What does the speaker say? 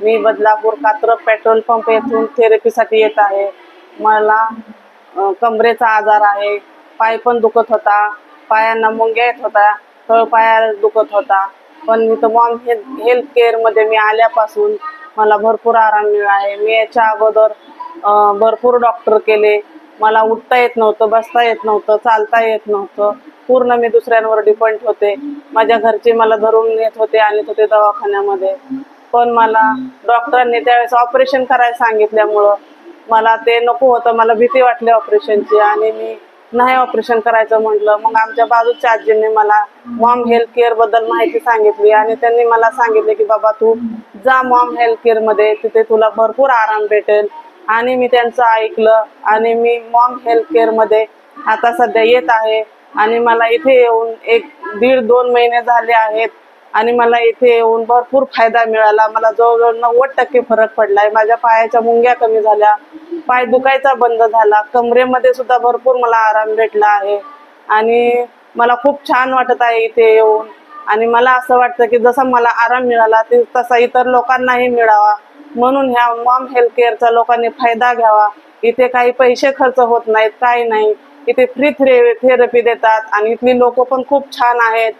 मी Badlapur Katrap petrol pump येथून थेरपीसाठी येत आहे। मला कमरेचा आजार आहे, पाय पण दुखत होता, पायांना मुंग्या येत होता, तळपायाला दुखत होता। पण इथं मॉम हेल्थ केअर मध्ये मी आल्यापासून मला भरपूर आराम मिळाला आहे। मी याच्या अगोदर भरपूर डॉक्टर केले, मला उठता येत नव्हतं, बसता येत नव्हतं, चालता येत नव्हतं, पूर्ण मी दुसऱ्यांवर डिपेंड होते। माझ्या घरचे मला धरून नेत होते आणि होते दवाखान्यामध्ये, पण मला डॉक्टरांनी त्यावेळेस ऑपरेशन करायला सांगितल्यामुळं मला ते नको होतं, मला भीती वाटली ऑपरेशनची आणि मी नाही ऑपरेशन करायचं म्हटलं। मग आमच्या बाजूच्या आजींनी मला मॉम हेल्थ केअर बद्दल माहिती सांगितली आणि त्यांनी मला सांगितले की बाबा तू जा मॉम हेल्थ केअर मध्ये, तिथे तुला भरपूर आराम भेटेल। आणि मी त्यांचं ऐकलं आणि मी मॉम हेल्थ केअर मध्ये आता सध्या येत आहे आणि मला इथे येऊन 1-1.5-2 महिने झाले आहेत आणि मला इथे येऊन भरपूर फायदा मिळाला। मला जवळजवळ 90% फरक पडलाय। माझ्या पायाच्या मुंग्या कमी झाल्या, पाय दुखायचा बंद झाला, कमरेमध्ये सुद्धा भरपूर मला आराम भेटला आहे आणि मला खूप छान वाटत आहे इथे येऊन। आणि मला असं वाटतं की जसा मला आराम मिळाला तसा इतर लोकांनाही मिळावा, म्हणून ह्या मॉम हेल्थ केअरचा लोकांनी फायदा घ्यावा। इथे काही पैसे खर्च होत नाहीत, काही नाही, इथे फ्री थेरपी देतात आणि इथली लोक पण खूप छान आहेत।